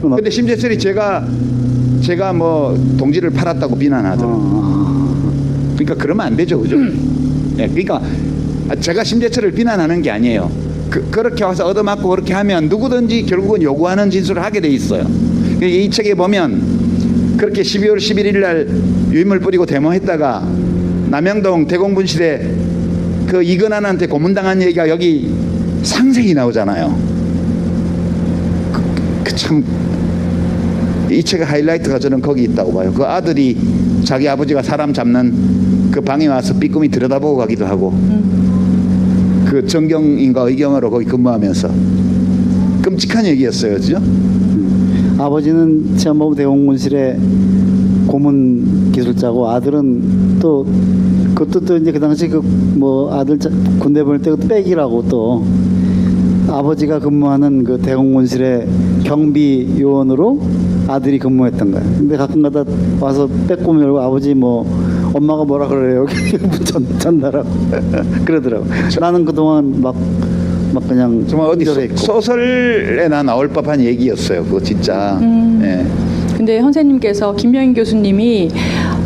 근데 심재철이 제가 뭐 동지를 팔았다고 비난하더라고요. 그러니까 그러면 안 되죠. 그죠? 네, 그러니까 제가 심재철을 비난하는 게 아니에요. 그렇게 와서 얻어맞고 그렇게 하면 누구든지 결국은 요구하는 진술을 하게 돼 있어요. 이 책에 보면 그렇게 12월 11일 날 유인물 뿌리고 데모했다가 남영동 대공분실에 그 이근환한테 고문당한 얘기가 여기 상세히 나오잖아요. 참 이 책의 하이라이트가 저는 거기 있다고 봐요. 그 아들이 자기 아버지가 사람 잡는 그 방에 와서 삐끔이 들여다보고 가기도 하고 그 정경인가 의경으로 거기 근무하면서 끔찍한 얘기였어요. 그죠? 아버지는 치안본부 대공군실의 고문 기술자고 아들은 또 그것도 또 이제 그 당시 그 뭐 아들 군대 보낼 때 백이라고 또 아버지가 근무하는 그 대공군실의 경비 요원으로 아들이 근무했던 거야. 근데 가끔가다 와서 빼꼼 열고 아버지 뭐 엄마가 뭐라 그래요 여기 전달하고 그러더라고. 나는 그동안 막 그냥 정말 어디 힘들어했고. 소설에나 나올 법한 얘기였어요. 그거 진짜. 예. 근데 선생님께서 김명인 교수님이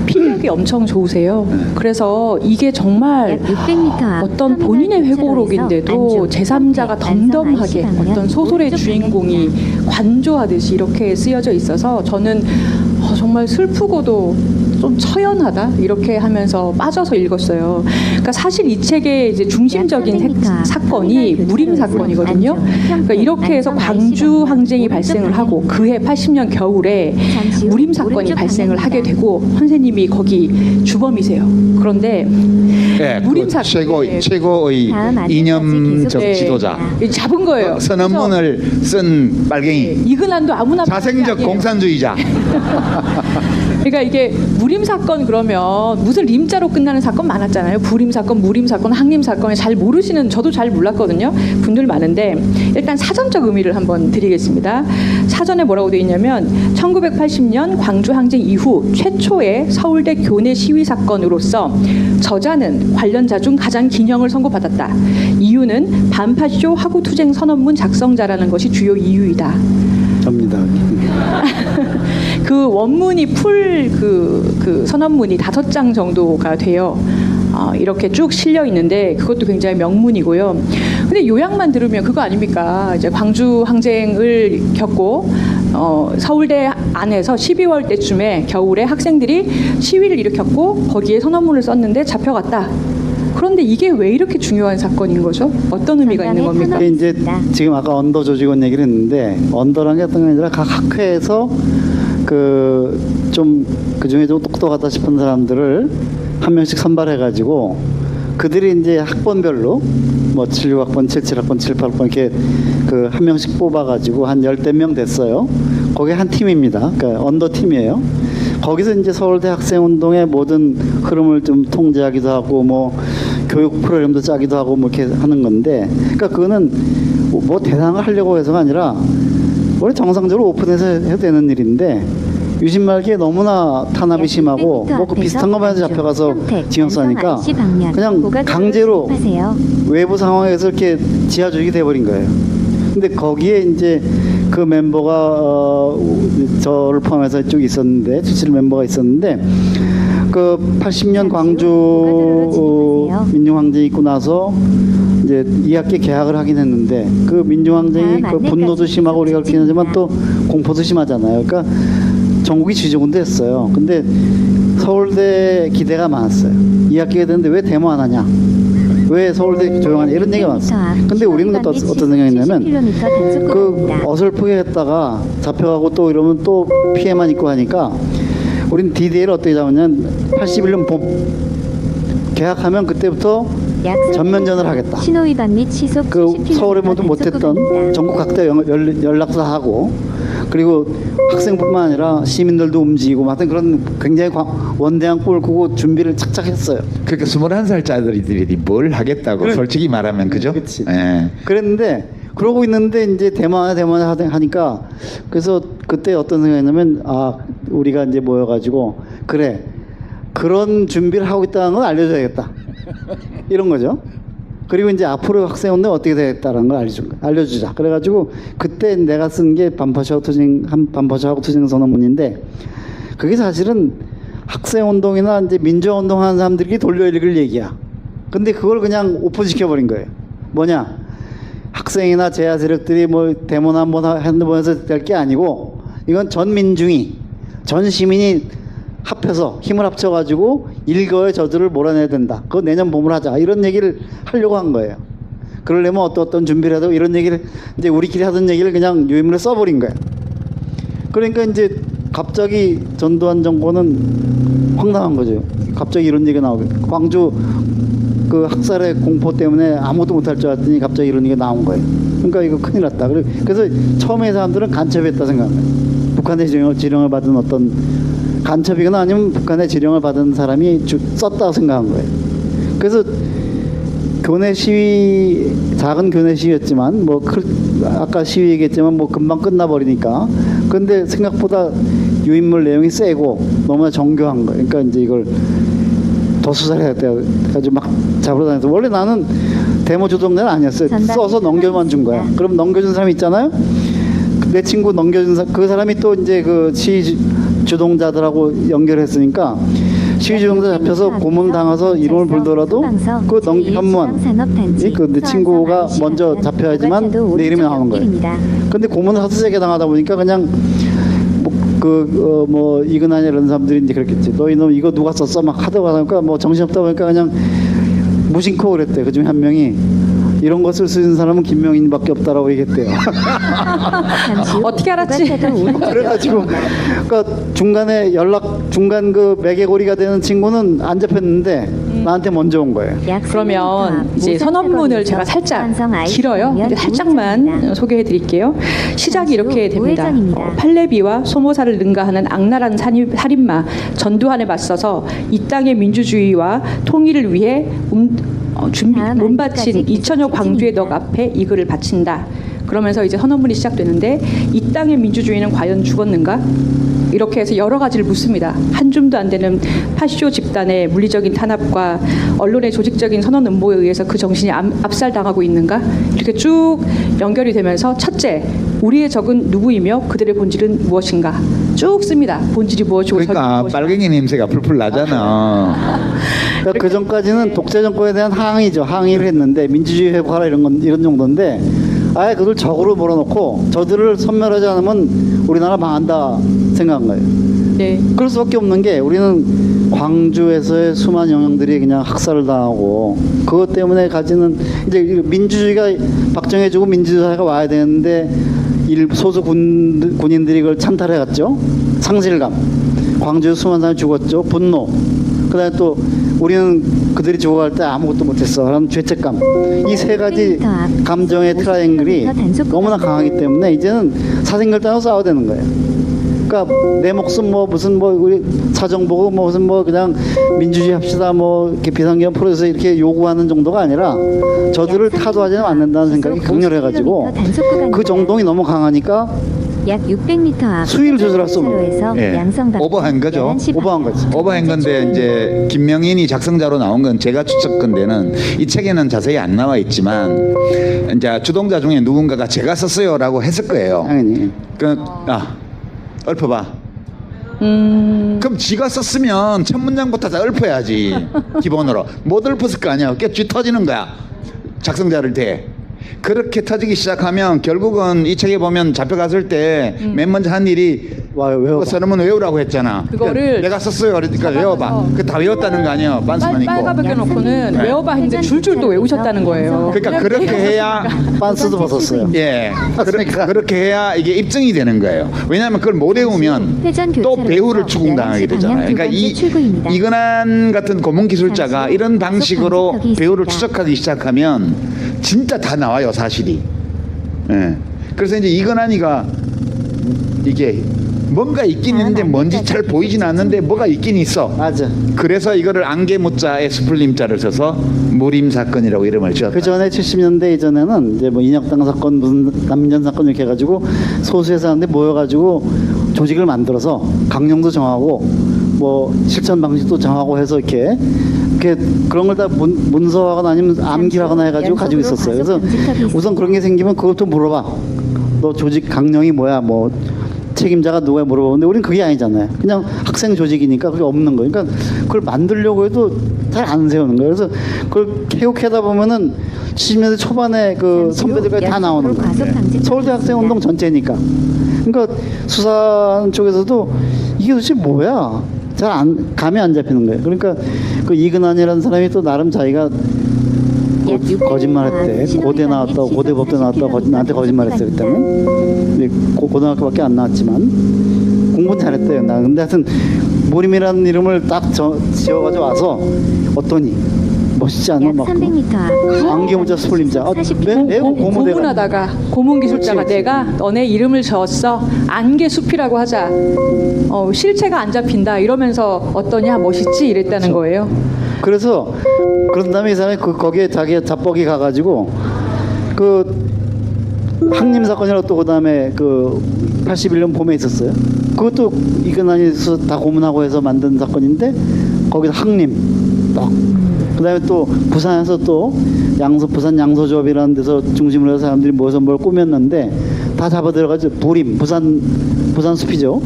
피력이 엄청 좋으세요. 그래서 이게 정말 약 600m 앞 어떤 본인의 회고록인데도 제3자가 덤덤하게 어떤 소설의 주인공이 관조하듯이 이렇게 쓰여져 있어서 저는 정말 슬프고도 좀 처연하다 이렇게 하면서 빠져서 읽었어요. 그러니까 사실 이 책의 이제 중심적인 사건이 무림 사건이거든요. 그러니까 이렇게 해서 광주 항쟁이 발생을 하고 그해 80년 겨울에 무림 사건이 발생을 하게 되고 선생님이 거기 주범이세요. 그런데 예, 무림 그 사건 최고의 이념적 네. 지도자. 잡은 거예요. 선언문을 쓴 빨갱이. 이근환도 아무나 자생적 아니에요. 공산주의자. 그러니까 이게 무림 사건 그러면 무슨 림자로 끝나는 사건 많았잖아요. 부림 사건, 무림 사건, 항림 사건을 잘 모르시는 저도 잘 몰랐거든요. 분들 많은데 일단 사전적 의미를 한번 드리겠습니다. 사전에 뭐라고 되어 있냐면 1980년 광주 항쟁 이후 최초의 서울대 교내 시위 사건으로서 저자는 관련자 중 가장 기형을 선고받았다. 이유는 반파쇼 하구투쟁 선언문 작성자라는 것이 주요 이유이다. 접니다. 그 원문이 그 선언문이 5장 정도가 돼요. 이렇게 쭉 실려 있는데 그것도 굉장히 명문이고요. 근데 요약만 들으면 그거 아닙니까? 이제 광주 항쟁을 겪고 서울대 안에서 12월 때쯤에 겨울에 학생들이 시위를 일으켰고 거기에 선언문을 썼는데 잡혀갔다. 그런데 이게 왜 이렇게 중요한 사건인 거죠? 어떤 의미가 있는 겁니까? 이게 이제 지금 아까 언더 조직원 얘기를 했는데 언더라는 게 어떤 게 아니라 각 학회에서 그 중에 좀 똑똑하다 싶은 사람들을 한 명씩 선발해가지고 그들이 이제 학번별로 뭐 76학번, 77학번, 78학번 이렇게 그 한 명씩 뽑아가지고 한 10명 됐어요. 거기 한 팀입니다. 그러니까 언더 팀이에요. 거기서 이제 서울대 학생운동의 모든 흐름을 좀 통제하기도 하고 뭐 교육 프로그램도 짜기도 하고 뭐 이렇게 하는 건데, 그러니까 그거는 뭐 대단한 걸 하려고 해서가 아니라 원래 정상적으로 오픈해서 해도 되는 일인데 유신말기에 너무나 탄압이 심하고 뭐 그 비슷한 것만 해서 잡혀가서 징역사니까 그냥 강제로 외부 상황에서 이렇게 지하 조직이 돼버린 거예요. 근데 거기에 이제 그 멤버가 저를 포함해서 쭉 있었는데 77 멤버가 있었는데 그 80년 광주 민중항쟁이 있고 나서 이제 2학기 개학을 하긴 했는데 그 민중항쟁이 그 분노도 심하고 우리가 그렇긴 하지만 또 공포도 심하잖아요. 그러니까 전국이 지저분됐어요. 근데 서울대 기대가 많았어요. 2학기가 됐는데 왜 데모 안 하냐? 왜 서울대 조용하냐? 이런 얘기가 많았어요. 근데 우리는 또 어떤 생각이냐면 그 어설프게 했다가 잡혀가고 또 이러면 또 피해만 있고 하니까 우리는 D-Day를 어떻게 잡았냐면 81년 봄 개학하면 그때부터 전면전을 하겠다. 신호위반 및 시속 그 70km 서울에 모두 못했던 전국 각대 연락도 하고 그리고 학생뿐만 아니라 시민들도 움직이고 하여튼 그런 굉장히 원대한 꿈을 꾸고 준비를 착착 했어요. 그러니까 21살짜리들이 뭘 하겠다고 그래. 솔직히 말하면 그죠? 그치. 예. 그랬는데 그러고 있는데 이제 대만에 하니까 그래서 그때 어떤 생각이냐면 우리가 이제 모여가지고 그래 그런 준비를 하고 있다는 걸 알려줘야겠다 이런 거죠. 그리고 이제 앞으로 학생운동 어떻게 되겠다라는 걸 알려주자. 그래가지고 그때 내가 쓴 게 반파쇼 하고 투쟁 선언문인데 그게 사실은 학생운동이나 이제 민주운동 하는 사람들이 돌려 읽을 얘기야. 근데 그걸 그냥 오픈시켜버린 거예요. 뭐냐? 학생이나 제야 세력들이 뭐 데모나 한번 핸드폰에서 될 게 아니고 이건 전 민중이 전 시민이 합해서 힘을 합쳐가지고 일거의 저주를 몰아내야 된다. 그거 내년 봄을 하자. 이런 얘기를 하려고 한 거예요. 그러려면 어떤 준비를 해도 이런 얘기를 이제 우리끼리 하던 얘기를 그냥 유인물에 써버린 거예요. 그러니까 이제 갑자기 전두환 정권은 황당한 거죠. 갑자기 이런 얘기가 나오게. 광주 그 학살의 공포 때문에 아무것도 못할 줄 알았더니 갑자기 이런 얘기가 나온 거예요. 그러니까 이거 큰일 났다. 그래서 처음에 사람들은 간첩했다 생각해요. 북한의 지령을 받은 어떤 간첩이거나 아니면 북한의 지령을 받은 사람이 썼다고 생각한 거예요. 그래서 교내 시위, 작은 교내 시위였지만 뭐 아까 시위 얘기했지만 뭐 금방 끝나버리니까. 그런데 생각보다 유인물 내용이 세고 너무나 정교한 거예요. 그러니까 이제 이걸 더 수사를 해야 돼요. 가지고 막 잡으러 다녀서 원래 나는 데모 주동자는 아니었어요. 써서 넘겨만 준 거야. 그럼 넘겨준 사람이 있잖아요. 내 친구 넘겨준 그 사람이 또 이제 그 시위 주동자들하고 연결했으니까 시위 주동자 잡혀서 고문 당해서 이름을 불더라도 그 현무원 그 내 친구가 먼저 잡혀야지만 내 이름이 나오는 거예요. 근데 고문을 하도 세게 당하다 보니까 그냥 뭐 이근환이 이런 사람들이 이제 그랬겠지. 너 이놈 이거 누가 썼어? 막 하다 보니까 뭐 정신없다 보니까 그냥 무심코 그랬대. 그중에 한 명이 이런 거 쓸 수 있는 사람은 김명인밖에 없다라고 얘기했대요. 어떻게 알았지? 그래가지고 그러니까 중간 그 매개고리가 되는 친구는 안 잡혔는데 나한테 먼저 온 거예요. 그러면 이제 선언문을 제가 살짝 길어요. 근데 살짝만 소개해 드릴게요. 시작이 이렇게 됩니다. 팔레비와 소모사를 능가하는 악랄한 살인마 전두환에 맞서서 이 땅의 민주주의와 통일을 위해 몸바친 2천여 광주의 넋 앞에 이 글을 바친다. 그러면서 이제 선언문이 시작되는데 이 땅의 민주주의는 과연 죽었는가? 이렇게 해서 여러 가지를 묻습니다. 한 줌도 안 되는 파쇼 집단의 물리적인 탄압과 언론의 조직적인 선언 음모에 의해서 그 정신이 압살당하고 있는가? 이렇게 쭉 연결이 되면서 첫째, 우리의 적은 누구이며 그들의 본질은 무엇인가? 쭉 씁니다. 본질이 무엇이고 그러니까 빨갱이 냄새가 풀풀 나잖아. 그러니까 그 전까지는 독재 정권에 대한 항의죠. 항의를 했는데 민주주의 회복하라 이런 정도인데 아예 그들 적으로 몰아놓고 저들을 섬멸하지 않으면 우리나라 망한다 생각한 거예요. 네. 그럴 수밖에 없는 게 우리는 광주에서의 수많은 영웅들이 그냥 학살을 당하고 그것 때문에 가지는 이제 민주주의가 박정해주고 민주주의가 와야 되는데 소수 군인들이 그걸 찬탈해갔죠. 상실감. 광주에서 수많은 사람이 죽었죠. 분노. 그다음에 또 우리는 그들이 죽어갈 때 아무것도 못했어 라는 죄책감. 이 세 가지 감정의 트라이앵글이 너무나 강하기 때문에 이제는 사생결단으로 싸워야 되는 거예요. 그러니까 내 목숨 뭐 무슨 뭐 우리 사정 보고 뭐 무슨 뭐 그냥 민주주의 합시다 뭐 이렇게 비상계엄 프로에서 이렇게 요구하는 정도가 아니라 저들을 타도하지는 않는다는 생각이 강렬해가지고 그 정동이 너무 강하니까 약 600m 앞 수위를 조절할 수 없는 거예요. 예. 오버한 거죠. 오버한 거지. 오버한 건데 이제 김명인이 작성자로 나온 건 제가 추측건데는 이 책에는 자세히 안 나와 있지만 이제 주동자 중에 누군가가 제가 썼어요라고 했을 거예요. 당연히. 읊어봐. 그럼 지가 썼으면 첫 문장부터 다 읊어야지. 기본으로 못 읊었을 거 아니야. 깨쥐 터지는 거야. 작성자를 대. 그렇게 터지기 시작하면 결국은 이 책에 보면 잡혀갔을 때 맨 먼저 한 일이 외워봐. 선언문 외우라고 했잖아. 그거를 내가 썼어요. 그러니까 외워봐. 그 다 외웠다는 거 아니야. 빤스만 입고. 빨가벗겨 놓고는 네. 외워봐 했는데 줄줄 또 외우셨다는 거예요. 그러니까 그렇게 해야 빤스도 벗었어요. 예 그렇게 해야 이게 입증이 되는 거예요. 왜냐하면 그걸 못 외우면 또 배우를 추궁당하게 되잖아요. 그러니까 이근한 같은 고문 기술자가 이런 방식으로 배우를 추적하기 시작하면 진짜 다 나와요 사실이. 예. 그래서 이제 이근한이가 이게 뭔가 있긴 있는데 뭔지 잘 보이진 않는데 뭐가 있긴 있어. 맞아. 그래서 이거를 안개모자에 스플림자를 써서 무림 사건이라고 이름을 지었다. 그 전에 70년대 이전에는 이제 뭐 인혁당 사건 무슨 남인전 사건 이렇게 해가지고 소수의 사람들이 모여가지고 조직을 만들어서 강령도 정하고 뭐 실천 방식도 정하고 해서 이렇게 그런 걸 다 문서하거나 아니면 암기하거나 해가지고 가지고 있었어요. 그래서 우선 그런 게 생기면 그것도 물어봐. 너 조직 강령이 뭐야? 뭐 책임자가 누가 물어보는데 우리는 그게 아니잖아요. 그냥 학생 조직이니까 그게 없는 거예요. 그러니까 그걸 만들려고 해도 잘 안 세우는 거예요. 그래서 그걸 개혁하다 보면은 70년대 초반에 그 선배들까지 다 나오는 거예요. 서울대 학생운동 전체니까. 그러니까 수사 쪽에서도 이게 도대체 뭐야? 잘 감이 안 잡히는 거예요. 그러니까 그 이근환이라는 사람이 또 나름 자기가 거짓말했대. 고대 나왔다고, 고대법대 나왔다고 나한테 거짓말했어요 그때는. 고등학교밖에 안 나왔지만 공부는 잘했대요. 나 근데 하여튼 모림이라는 이름을 딱 지어가지고 와서 어떠니 멋있지 않아? 약 막 300m 앞 안개모자 스풀림자. 매우 고무대가. 고문하다가 고문기술자가 그렇지, 내가 너네 이름을 지었어. 안개숲이라고 하자. 실체가 안 잡힌다. 이러면서 어떠냐 멋있지 이랬다는 거예요. 그래서 그런 다음에 이 사람이 거기에 자기가 자뻑이 가가지고 그 항림 사건이라고 또 그다음에 그 81년 봄에 있었어요. 그것도 이근환이서 다 고문하고 해서 만든 사건인데 거기서 항림 딱. 그다음에 또 부산에서 또 부산 양서조합이라는 데서 중심으로 해서 사람들이 모여서 뭘 꾸몄는데 다 잡아 들어가지고 부림 부산 숲이죠.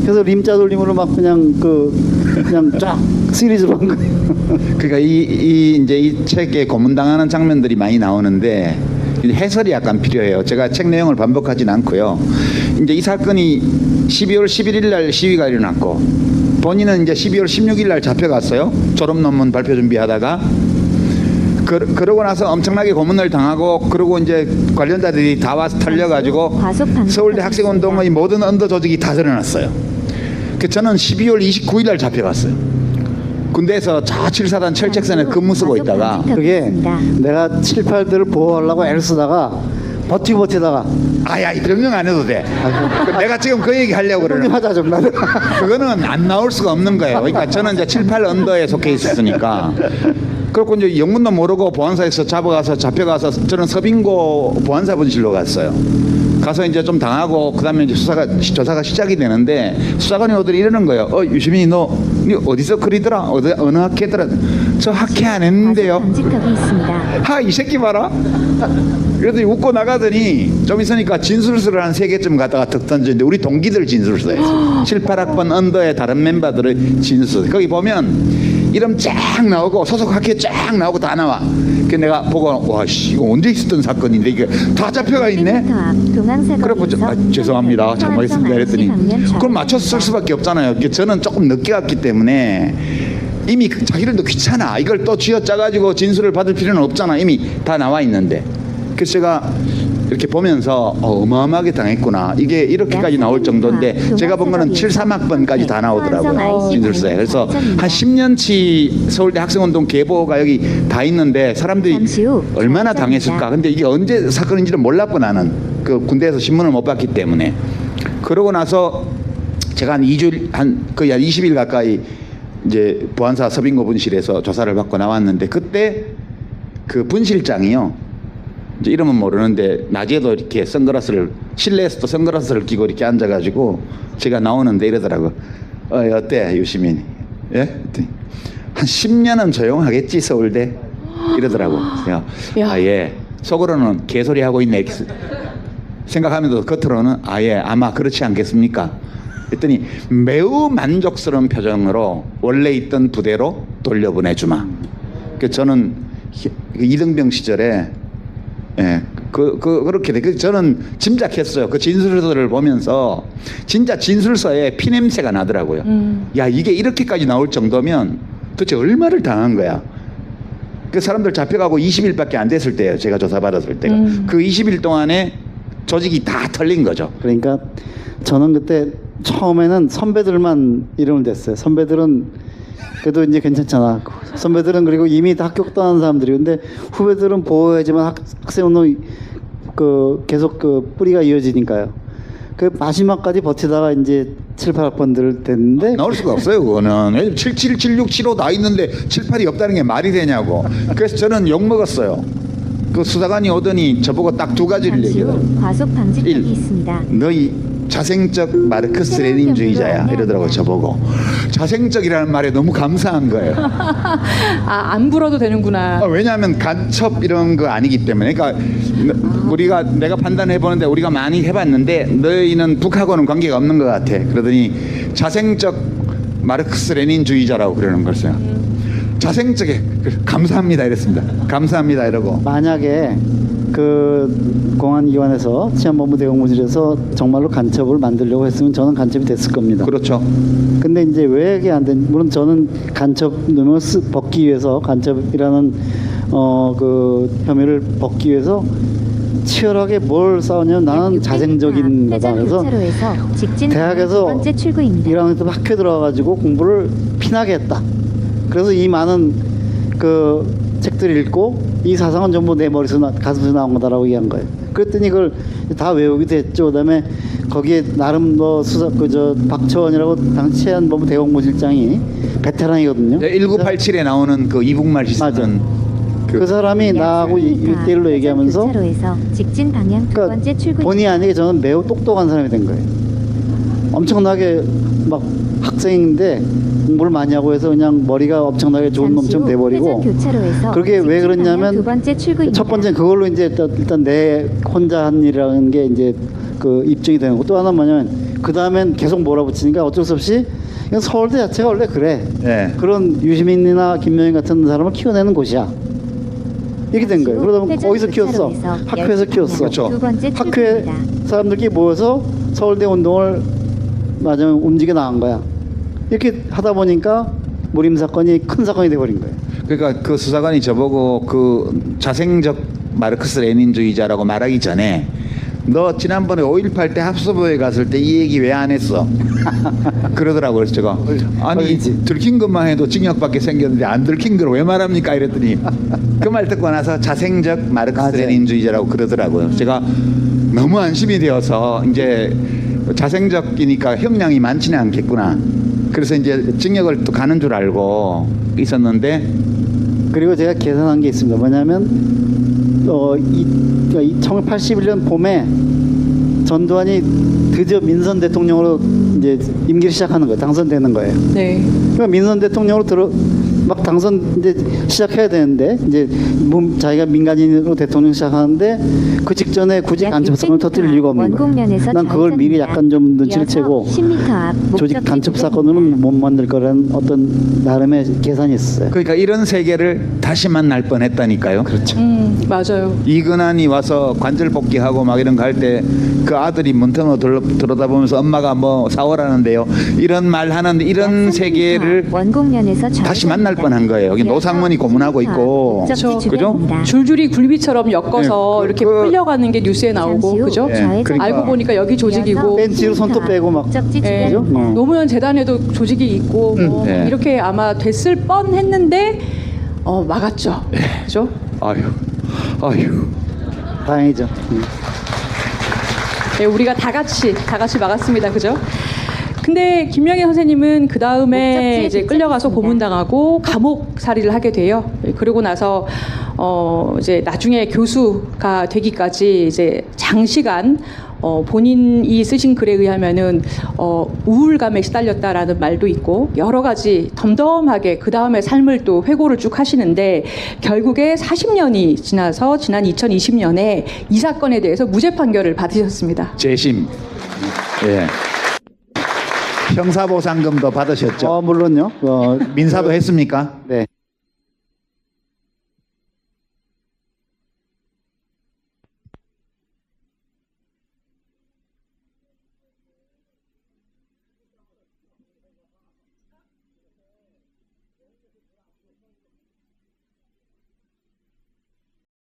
그래서 림자 돌림으로 막 그냥 쫙 시리즈로 한 거예요. 그러니까 이제 이 책에 고문당하는 장면들이 많이 나오는데 해설이 약간 필요해요. 제가 책 내용을 반복하진 않고요. 이제 이 사건이 12월 11일 날 시위가 일어났고 본인은 이제 12월 16일 날 잡혀갔어요. 졸업 논문 발표 준비하다가 그러고 나서 엄청나게 고문을 당하고 그러고 이제 관련자들이 다 와서 털려가지고 서울대 학생운동의 모든 언더 조직이 다 드러났어요. 저는 12월 29일 날 잡혀갔어요. 군대에서 저 7사단 철책선에 근무 쓰고 있다가 그게 내가 7,8들을 보호하려고 애를 쓰다가 버티다가 아야 이 변명 안 해도 돼. 내가 지금 그 얘기 하려고 그러는 하자 좀 나도. 그거는 안 나올 수가 없는 거예요. 그러니까 저는 이제 7, 8 언더에 속해 있었으니까. 그렇고 이제 영문도 모르고 보안사에서 잡혀가서 저는 서빙고 보안사분실로 갔어요. 가서 이제 좀 당하고 그다음에 이제 조사가 시작이 되는데 수사관이 오더니 이러는 거예요. 유시민이 너 어디서 그리더라? 어느 학회더라? 저 학회 안 했는데요. 방지턱이 있습니다. 이 새끼 봐라. 그래서 웃고 나가더니 좀 있으니까 진술서를 한 3개쯤 갖다가 턱 던졌는데 우리 동기들 진술서예요. 7, 8학번 언더의 다른 멤버들의 진술서. 거기 보면 이름 쫙 나오고 소속 학회 쫙 나오고 다 나와. 그 내가 보고 와씨 이거 언제 있었던 사건인데 이게 다 잡혀가 있네. 그래고 죄송합니다 잘못했습니다 그랬더니 그걸 맞춰서 쓸 수밖에 없잖아요. 저는 조금 늦게 왔기 때문에 이미 자기들도 귀찮아. 이걸 또 쥐어짜가지고 진술을 받을 필요는 없잖아. 이미 다 나와 있는데. 그래서 제가 이렇게 보면서 어마어마하게 당했구나. 이게 이렇게까지 나올 정도인데 제가 본 거는 7, 3학번까지 다 나오더라고요. 진술서에. 그래서 한 10년치 서울대 학생운동 계보가 여기 다 있는데 사람들이 얼마나 당했을까. 근데 이게 언제 사건인지는 몰랐고 나는 그 군대에서 신문을 못 봤기 때문에. 그러고 나서 제가 한 2주일 거의 한 20일 가까이 이제 보안사 서빙고 분실에서 조사를 받고 나왔는데 그때 그 분실장이요. 이제 이름은 모르는데 낮에도 이렇게 실내에서도 선글라스를 끼고 이렇게 앉아가지고 제가 나오는데 이러더라고. 어때 유시민? 예? 한 10년은 조용하겠지 서울대? 이러더라고. 예. 속으로는 개소리 하고 있네 생각하면서 겉으로는 아마 그렇지 않겠습니까? 그랬더니 매우 만족스러운 표정으로 원래 있던 부대로 돌려보내주마. 그 저는 이등병 시절에 그렇게 돼. 저는 짐작했어요. 그 진술서를 보면서 진짜 진술서에 피냄새가 나더라고요. 야 이게 이렇게까지 나올 정도면 도대체 얼마를 당한 거야. 그 사람들 잡혀가고 20일밖에 안 됐을 때예요. 제가 조사받았을 때가. 그 20일 동안에 조직이 다 털린 거죠. 그러니까 저는 그때 처음에는 선배들만 이름을 댔어요. 선배들은 그래도 이제 괜찮잖아. 선배들은 그리고 이미 다 학교 떠난 사람들이. 근데 후배들은 보호해야지만 학생운동 계속 뿌리가 이어지니까요. 그 마지막까지 버티다가 이제 7, 8학번들 됐는데 나올 수가 없어요. 그거는 7, 7, 7, 6, 7, 5 다 있는데 7, 8이 없다는 게 말이 되냐고. 그래서 저는 욕 먹었어요. 그 수사관이 오더니 저보고 딱 2가지를 얘기해요. 과속 방지턱이 있습니다. 너희 자생적 마르크스 레닌주의자야 이러더라고 저보고. 자생적이라는 말에 너무 감사한 거예요. 안 불어도 되는구나. 왜냐하면 간첩 이런 거 아니기 때문에. 그러니까 우리가 내가 판단해 보는데 우리가 많이 해봤는데 너희는 북하고는 관계가 없는 것 같아. 그러더니 자생적 마르크스 레닌주의자라고 그러는 거였어요. 자생적에 감사합니다 이랬습니다. 감사합니다 이러고. 만약에 그 공안기관에서 치안본부 대공무실에서 정말로 간첩을 만들려고 했으면 저는 간첩이 됐을 겁니다. 그렇죠. 근데 이제 왜 이게 안 된? 물론 저는 간첩 놈을 벗기 위해서 간첩이라는 그 혐의를 벗기 위해서 치열하게 뭘 싸우냐면 나는 자생적인 거다. 그래서 대학에서 1학년 때 학교에 들어가가지고 공부를 피나게 했다. 그래서 이 많은 그 책들을 읽고 이 사상은 전부 내 머릿속에서 가슴에서 나온 거다라고 얘기한 거예요. 그랬더니 그걸 다 외우게 됐죠. 그다음에 거기에 나름 뭐 수사 박처원이라고 당시 치안본부 대공무실장이 베테랑이거든요. 1987에 나오는 그 이북말 시사는 그 사람이 나하고 1대1로 얘기하면서 직진 방향 두 그러니까 번째 출구. 본의 아니게 저는 매우 똑똑한 사람이 된 거예요. 엄청나게 막 학생인데 공부를 많이 하고 해서 그냥 머리가 엄청나게 좋은 놈처럼 돼버리고. 그게 왜 그러냐면 첫 번째 그걸로 이제 일단 내 혼자 한 일이라는 게 이제 그 입증이 되는 거고, 또 하나 뭐냐면 그 다음엔 계속 몰아붙이니까 어쩔 수 없이 이건 서울대 자체가 원래 그래. 네. 그런 유시민이나 김명희 같은 사람을 키워내는 곳이야. 이렇게 된 거예요. 그러다 보면 어디서 키웠어? 학교에서 키웠어. 그렇죠. 학교에 사람들끼리 모여서 서울대 운동을 맞아 움직여 나간 거야. 이렇게 하다 보니까 무림 사건이 큰 사건이 돼버린 거예요. 그러니까 그 수사관이 저보고 그 자생적 마르크스 레닌주의자라고 말하기 전에 너 지난번에 5.18 때 합수부에 갔을 때 이 얘기 왜 안 했어? 그러더라고요. 그래서 제가 아니 들킨 것만 해도 징역받게 생겼는데 안 들킨 걸 왜 말합니까? 이랬더니 그 말 듣고 나서 자생적 마르크스 레닌주의자라고 그러더라고요. 제가 너무 안심이 되어서 이제 자생적이니까 형량이 많지는 않겠구나. 그래서 이제 징역을 또 가는 줄 알고 있었는데, 그리고 제가 계산한 게 있습니다. 뭐냐면 1981년 봄에 전두환이 드디어 민선 대통령으로 이제 임기를 시작하는 거예요. 당선되는 거예요. 네. 그러니까 민선 대통령으로 막 당선 이제 시작해야 되는데 이제 자기가 민간인으로 대통령 시작하는데 그 직전에 굳이 간첩 사건을 터뜨릴 이유가 없는 거예요. 난 그걸 미리 약간 좀 눈치를 채고 조직 간첩 사건으로는 못 만들 거라는 어떤 나름의 계산이 있었어요. 그러니까 이런 세계를 다시 만날 뻔했다니까요. 그렇죠. 맞아요. 이근환이 와서 관절 복귀하고 막 이런 거 할 때 그 아들이 문틈으로 들여다보면서 엄마가 뭐 사오라는데요. 이런 말 하는데 이런 세계를 다시 만날 뻔한 거예요. 여기 노상문이 고문하고 있고, 그죠? 줄줄이 굴비처럼 엮어서 네, 이렇게 끌려가는 게 뉴스에 나오고, 그죠? 네, 그러니까. 알고 보니까 여기 조직이고, 벤치로 손톱 빼고 막. 예, 그죠? 노무현 재단에도 조직이 있고, 뭐 네. 이렇게 아마 됐을 뻔했는데 막았죠. 그죠? 아유. 다행이죠. 네, 우리가 다 같이 막았습니다. 그죠? 근데 김명희 선생님은 그 다음에 이제 끌려가서 고문당하고 감옥살이를 하게 돼요. 그러고 나서 이제 나중에 교수가 되기까지 이제 장시간 본인이 쓰신 글에 의하면은 우울감에 시달렸다라는 말도 있고 여러 가지 덤덤하게 그 다음에 삶을 또 회고를 쭉 하시는데 결국에 40년이 지나서 지난 2020년에 이 사건에 대해서 무죄 판결을 받으셨습니다. 재심. 예. 형사보상금도 받으셨죠? 물론요. 민사도 했습니까? 네.